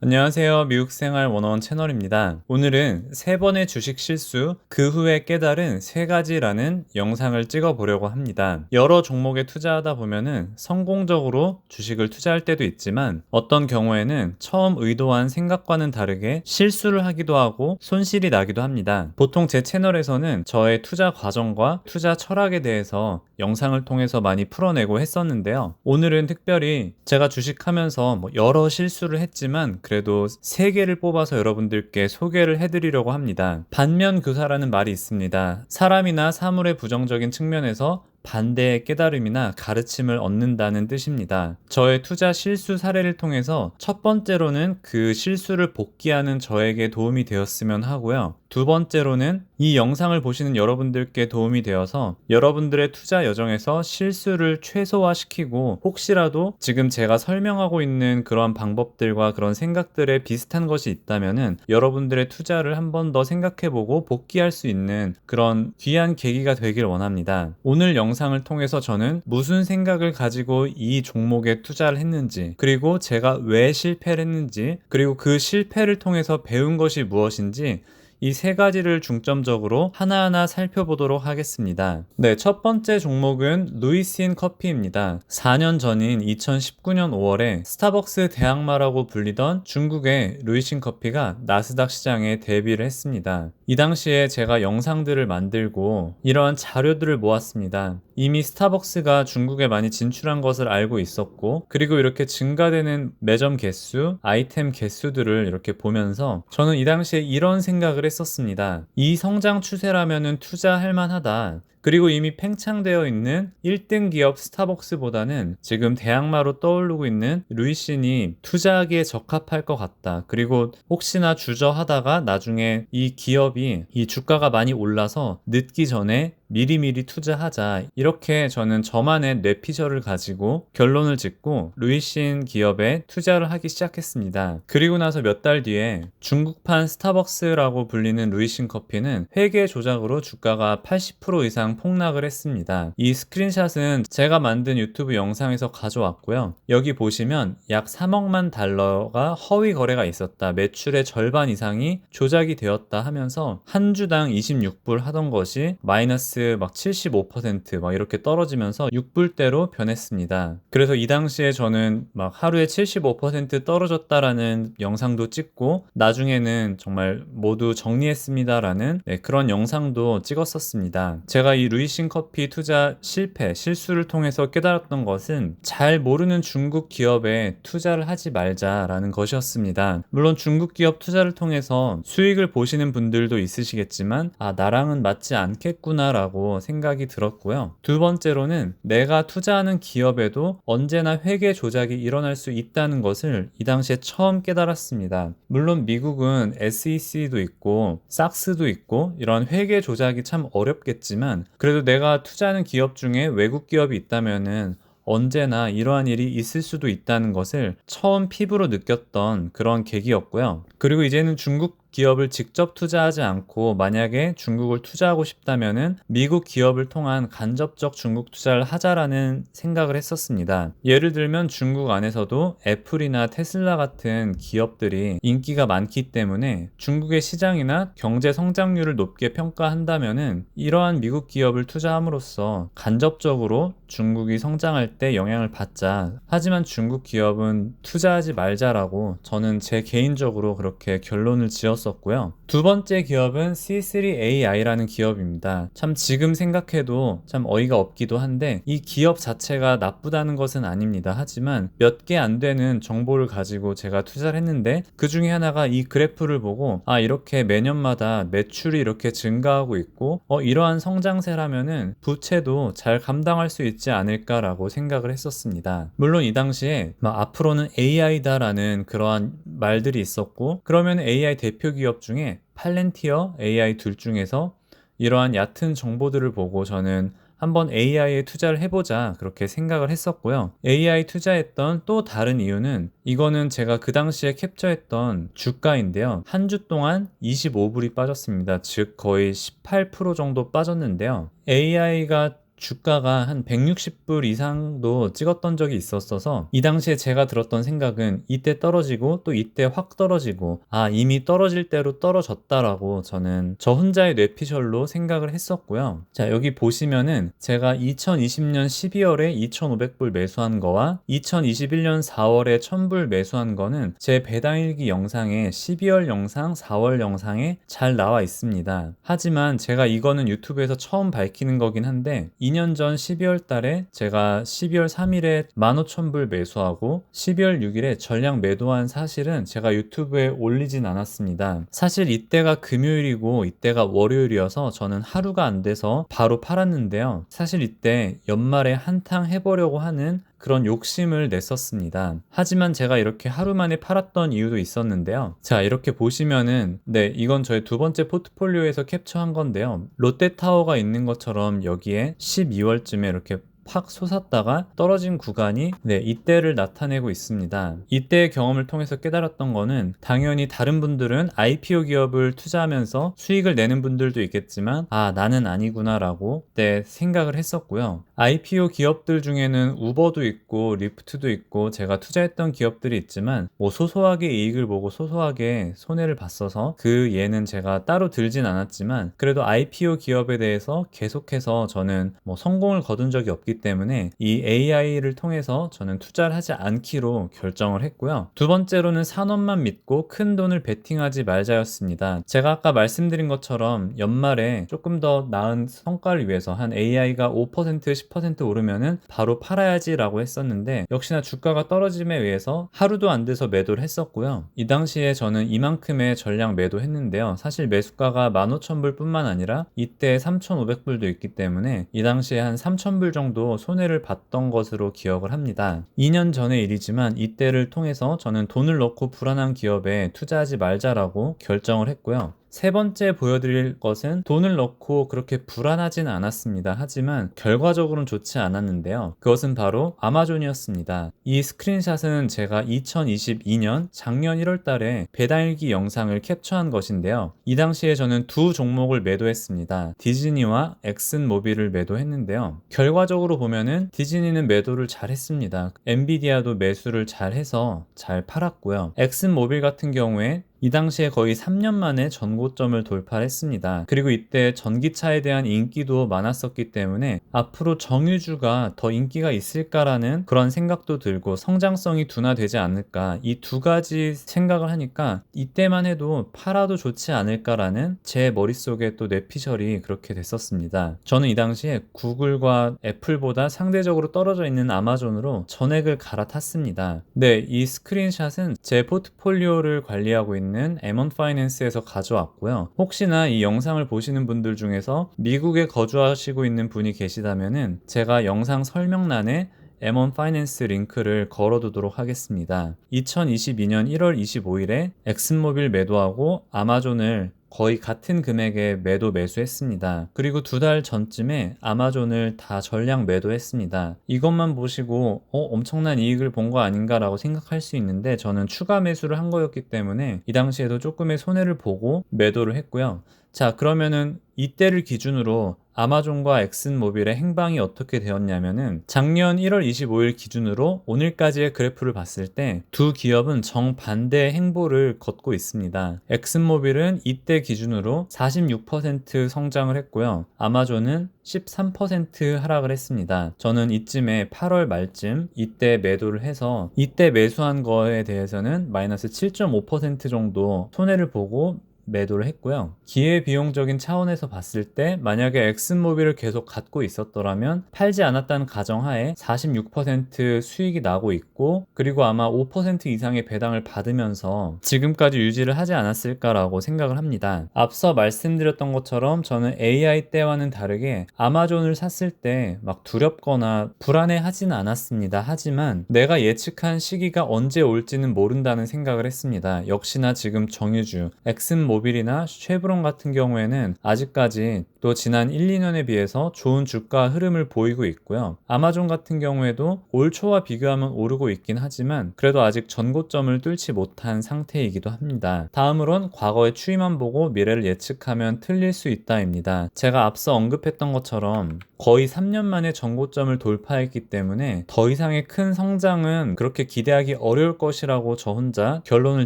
안녕하세요. 미국생활 101 채널입니다. 오늘은 3번의 주식 실수, 그 후에 깨달은 3가지라는 영상을 찍어 보려고 합니다. 여러 종목에 투자하다 보면은 성공적으로 주식을 투자할 때도 있지만 어떤 경우에는 처음 의도한 생각과는 다르게 실수를 하기도 하고 손실이 나기도 합니다. 보통 제 채널에서는 저의 투자 과정과 투자 철학에 대해서 영상을 통해서 많이 풀어내고 했었는데요. 오늘은 특별히 제가 주식하면서 여러 실수를 했지만 그래도 3개를 뽑아서 여러분들께 소개를 해드리려고 합니다. 반면교사라는 말이 있습니다. 사람이나 사물의 부정적인 측면에서 반대의 깨달음이나 가르침을 얻는다는 뜻입니다. 저의 투자 실수 사례를 통해서 첫 번째로는 그 실수를 복귀하는 저에게 도움이 되었으면 하고요. 두 번째로는 이 영상을 보시는 여러분들께 도움이 되어서 여러분들의 투자 여정에서 실수를 최소화시키고 혹시라도 지금 제가 설명하고 있는 그런 방법들과 그런 생각들에 비슷한 것이 있다면은 여러분들의 투자를 한 번 더 생각해보고 복귀할 수 있는 그런 귀한 계기가 되길 원합니다. 오늘 영상을 통해서 저는 무슨 생각을 가지고 이 종목에 투자를 했는지, 그리고 제가 왜 실패를 했는지, 그리고 그 실패를 통해서 배운 것이 무엇인지 이 3가지를 중점적으로 하나하나 살펴보도록 하겠습니다. 네, 첫 번째 종목은 루이신 커피입니다. 4년 전인 2019년 5월에 스타벅스 대항마라고 불리던 중국의 루이신 커피가 나스닥 시장에 데뷔를 했습니다. 이 당시에 제가 영상들을 만들고 이러한 자료들을 모았습니다. 이미 스타벅스가 중국에 많이 진출한 것을 알고 있었고, 그리고 이렇게 증가되는 매점 개수, 아이템 개수들을 이렇게 보면서 저는 이 당시에 이런 생각을 했었습니다. 이 성장 추세라면은 투자할 만하다. 그리고 이미 팽창되어 있는 1등 기업 스타벅스보다는 지금 대항마로 떠오르고 있는 루이신이 투자하기에 적합할 것 같다. 그리고 혹시나 주저하다가 나중에 이 기업이 이 주가가 많이 올라서 늦기 전에 미리미리 투자하자. 이렇게 저는 저만의 뇌피셜을 가지고 결론을 짓고 루이신 기업에 투자를 하기 시작했습니다. 그리고 나서 몇 달 뒤에 중국판 스타벅스라고 불리는 루이신 커피는 회계 조작으로 주가가 80% 이상 폭락을 했습니다. 이 스크린샷은 제가 만든 유튜브 영상에서 가져왔고요. 여기 보시면 약 3억만 달러가 허위 거래가 있었다. 매출의 절반 이상이 조작이 되었다 하면서 한 주당 26불 하던 것이 마이너스 막 75% 이렇게 떨어지면서 6불대로 변했습니다. 그래서 이 당시에 저는 막 하루에 75% 떨어졌다라는 영상도 찍고 나중에는 정말 모두 정리했습니다라는 그런 영상도 찍었었습니다. 제가 이 루이신 커피 투자 실수를 통해서 깨달았던 것은 잘 모르는 중국 기업에 투자를 하지 말자라는 것이었습니다. 물론 중국 기업 투자를 통해서 수익을 보시는 분들도 있으시겠지만 나랑은 맞지 않겠구나라고 생각이 들었고요. 두 번째로는 내가 투자하는 기업에도 언제나 회계 조작이 일어날 수 있다는 것을 이 당시에 처음 깨달았습니다. 물론 미국은 SEC도 있고 삭스도 있고 이런 회계 조작이 참 어렵겠지만 그래도 내가 투자하는 기업 중에 외국 기업이 있다면은 언제나 이러한 일이 있을 수도 있다는 것을 처음 피부로 느꼈던 그런 계기였고요. 그리고 이제는 중국 기업을 직접 투자하지 않고 만약에 중국을 투자하고 싶다면은 미국 기업을 통한 간접적 중국 투자를 하자라는 생각을 했었습니다. 예를 들면 중국 안에서도 애플이나 테슬라 같은 기업들이 인기가 많기 때문에 중국의 시장이나 경제 성장률을 높게 평가한다면은 이러한 미국 기업을 투자함으로써 간접적으로 중국이 성장할 때 영향을 받자. 하지만 중국 기업은 투자하지 말자라고 저는 제 개인적으로 그렇게 결론을 지었었고요. 두 번째 기업은 C3AI라는 기업입니다. 참 지금 생각해도 참 어이가 없기도 한데 이 기업 자체가 나쁘다는 것은 아닙니다. 하지만 몇 개 안 되는 정보를 가지고 제가 투자를 했는데 그 중에 하나가 이 그래프를 보고 이렇게 매년마다 매출이 이렇게 증가하고 있고 이러한 성장세라면은 부채도 잘 감당할 수 있지 않을까라고 생각을 했었습니다. 물론 이 당시에 앞으로는 AI다라는 그러한 말들이 있었고 그러면 AI 대표 기업 중에 팔렌티어, AI 둘 중에서 이러한 얕은 정보들을 보고 저는 한번 AI에 투자를 해보자 그렇게 생각을 했었고요. AI 투자했던 또 다른 이유는 이거는 제가 그 당시에 캡처했던 주가인데요. 한 주 동안 25불이 빠졌습니다. 즉 거의 18% 정도 빠졌는데요. AI가 주가가 한 160불 이상도 찍었던 적이 있었어서 이 당시에 제가 들었던 생각은 이때 떨어지고 또 이때 확 떨어지고 이미 떨어질 대로 떨어졌다라고 저는 저 혼자의 뇌피셜로 생각을 했었고요. 자, 여기 보시면은 제가 2020년 12월에 2,500불 매수한 거와 2021년 4월에 1,000불 매수한 거는 제 배당일기 영상에 12월 영상, 4월 영상에 잘 나와 있습니다. 하지만 제가 이거는 유튜브에서 처음 밝히는 거긴 한데 2년 전 12월 달에 제가 12월 3일에 15,000불 매수하고 12월 6일에 전량 매도한 사실은 제가 유튜브에 올리진 않았습니다. 사실 이때가 금요일이고 이때가 월요일이어서 저는 하루가 안 돼서 바로 팔았는데요. 사실 이때 연말에 한탕 해보려고 하는 그런 욕심을 냈었습니다. 하지만 제가 이렇게 하루 만에 팔았던 이유도 있었는데요. 자, 이렇게 보시면은 이건 저의 두 번째 포트폴리오에서 캡처한 건데요. 롯데타워가 있는 것처럼 여기에 12월쯤에 이렇게 팍 솟았다가 떨어진 구간이 이때를 나타내고 있습니다. 이때의 경험을 통해서 깨달았던 거는 당연히 다른 분들은 IPO 기업을 투자하면서 수익을 내는 분들도 있겠지만 나는 아니구나 라고 그때 생각을 했었고요. IPO 기업들 중에는 우버도 있고 리프트도 있고 제가 투자했던 기업들이 있지만 소소하게 이익을 보고 소소하게 손해를 봤어서 그 예는 제가 따로 들진 않았지만 그래도 IPO 기업에 대해서 계속해서 저는 성공을 거둔 적이 없기 때문에 이 AI를 통해서 저는 투자를 하지 않기로 결정을 했고요. 두 번째로는 산업만 믿고 큰 돈을 베팅하지 말자였습니다. 제가 아까 말씀드린 것처럼 연말에 조금 더 나은 성과를 위해서 한 AI가 5% 10% 오르면은 바로 팔아야지 라고 했었는데 역시나 주가가 떨어짐에 의해서 하루도 안 돼서 매도를 했었고요. 이 당시에 저는 이만큼의 전량 매도했는데요. 사실 매수가가 15,000불 뿐만 아니라 이때 3,500불도 있기 때문에 이 당시에 한 3,000불 정도 손해를 봤던 것으로 기억을 합니다. 2년 전의 일이지만 이때를 통해서 저는 돈을 넣고 불안한 기업에 투자하지 말자라고 결정을 했고요. 세 번째 보여드릴 것은 돈을 넣고 그렇게 불안하진 않았습니다. 하지만 결과적으로는 좋지 않았는데요. 그것은 바로 아마존이었습니다. 이 스크린샷은 제가 2022년 작년 1월 달에 배당일기 영상을 캡처한 것인데요. 이 당시에 저는 두 종목을 매도했습니다. 디즈니와 엑슨모빌을 매도했는데요. 결과적으로 보면은 디즈니는 매도를 잘 했습니다. 엔비디아도 매수를 잘 해서 잘 팔았고요. 엑슨모빌 같은 경우에 이 당시에 거의 3년 만에 전고점을 돌파했습니다. 그리고 이때 전기차에 대한 인기도 많았었기 때문에 앞으로 정유주가 더 인기가 있을까라는 그런 생각도 들고 성장성이 둔화되지 않을까 이 두 가지 생각을 하니까 이때만 해도 팔아도 좋지 않을까라는 제 머릿속에 또 뇌피셜이 그렇게 됐었습니다. 저는 이 당시에 구글과 애플보다 상대적으로 떨어져 있는 아마존으로 전액을 갈아탔습니다. 이 스크린샷은 제 포트폴리오를 관리하고 있는 M1 파이낸스에서 가져왔고요. 혹시나 이 영상을 보시는 분들 중에서 미국에 거주하시고 있는 분이 계시다면은 제가 영상 설명란에 M1 파이낸스 링크를 걸어두도록 하겠습니다. 2022년 1월 25일에 엑슨모빌 매도하고 아마존을 거의 같은 금액에 매수했습니다. 그리고 두 달 전쯤에 아마존을 다 전량 매도했습니다. 이것만 보시고 엄청난 이익을 본 거 아닌가 라고 생각할 수 있는데 저는 추가 매수를 한 거였기 때문에 이 당시에도 조금의 손해를 보고 매도를 했고요. 자, 그러면은 이때를 기준으로 아마존과 엑슨모빌의 행방이 어떻게 되었냐면은 작년 1월 25일 기준으로 오늘까지의 그래프를 봤을 때 두 기업은 정반대의 행보를 걷고 있습니다. 엑슨모빌은 이때 기준으로 46% 성장을 했고요. 아마존은 13% 하락을 했습니다. 저는 이쯤에 8월 말쯤 이때 매도를 해서 이때 매수한 거에 대해서는 마이너스 7.5% 정도 손해를 보고 매도를 했고요. 기회비용적인 차원에서 봤을 때 만약에 엑슨모빌을 계속 갖고 있었더라면 팔지 않았다는 가정하에 46% 수익이 나고 있고 그리고 아마 5% 이상의 배당을 받으면서 지금까지 유지를 하지 않았을까라고 생각을 합니다. 앞서 말씀드렸던 것처럼 저는 AI 때와는 다르게 아마존을 샀을 때 막 두렵거나 불안해하지는 않았습니다. 하지만 내가 예측한 시기가 언제 올지는 모른다는 생각을 했습니다. 역시나 지금 정유주, 엑슨모빌 모빌이나 쉐브론 같은 경우에는 아직까지 또 지난 1, 2년에 비해서 좋은 주가 흐름을 보이고 있고요. 아마존 같은 경우에도 올 초와 비교하면 오르고 있긴 하지만 그래도 아직 전고점을 뚫지 못한 상태이기도 합니다. 다음으론 과거의 추이만 보고 미래를 예측하면 틀릴 수 있다입니다. 제가 앞서 언급했던 것처럼 거의 3년 만에 전고점을 돌파했기 때문에 더 이상의 큰 성장은 그렇게 기대하기 어려울 것이라고 저 혼자 결론을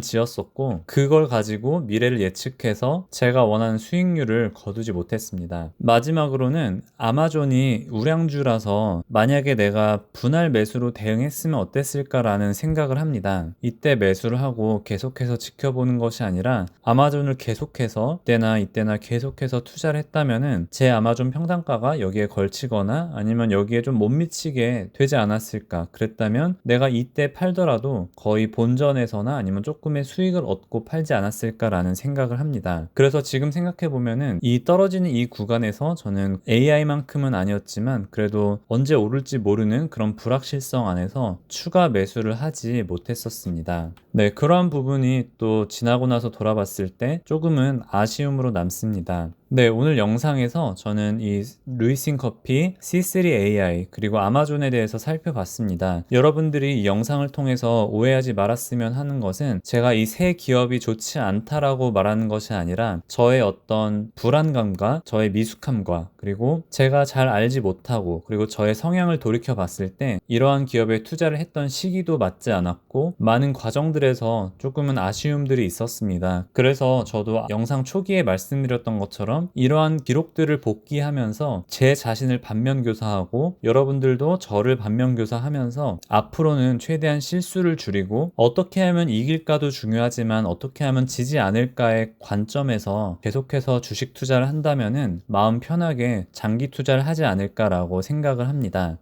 지었었고, 그걸 가지고 미래를 예측해서 제가 원하는 수익률을 거두지 못했습니다. 마지막으로는 아마존이 우량주라서 만약에 내가 분할 매수로 대응했으면 어땠을까라는 생각을 합니다. 이때 매수를 하고 계속해서 지켜보는 것이 아니라 아마존을 계속해서 이때나 계속해서 투자를 했다면은 제 아마존 평단가가 여기에 걸치거나 아니면 여기에 좀 못 미치게 되지 않았을까. 그랬다면 내가 이때 팔더라도 거의 본전에서나 아니면 조금의 수익을 얻고 팔지 않았을까라는 생각을 합니다. 그래서 지금 생각해보면은 이 떨어지는 이 구간에서 저는 AI만큼은 아니었지만 그래도 언제 오를지 모르는 그런 불확실성 안에서 추가 매수를 하지 못했었습니다. 네, 그러한 부분이 또 지나고 나서 돌아봤을 때 조금은 아쉬움으로 남습니다. 네, 오늘 영상에서 저는 이 루이싱 커피, C3AI 그리고 아마존에 대해서 살펴봤습니다. 여러분들이 이 영상을 통해서 오해하지 말았으면 하는 것은 제가 이 세 기업이 좋지 않다라고 말하는 것이 아니라 저의 어떤 불안감과 저의 미숙함과 그리고 제가 잘 알지 못하고 그리고 저의 성향을 돌이켜 봤을 때 이러한 기업에 투자를 했던 시기도 맞지 않았고 많은 과정들에서 조금은 아쉬움들이 있었습니다. 그래서 저도 영상 초기에 말씀드렸던 것처럼 이러한 기록들을 복기하면서 제 자신을 반면교사하고 여러분들도 저를 반면교사하면서 앞으로는 최대한 실수를 줄이고 어떻게 하면 이길까도 중요하지만 어떻게 하면 지지 않을까의 관점에서 계속해서 주식 투자를 한다면은 마음 편하게 장기 투자를 하지 않을까라고 생각을 합니다.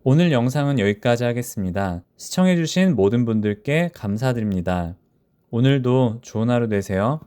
오늘 영상은 여기까지 하겠습니다. 시청해주신 모든 분들께 감사드립니다. 오늘도 좋은 하루 되세요.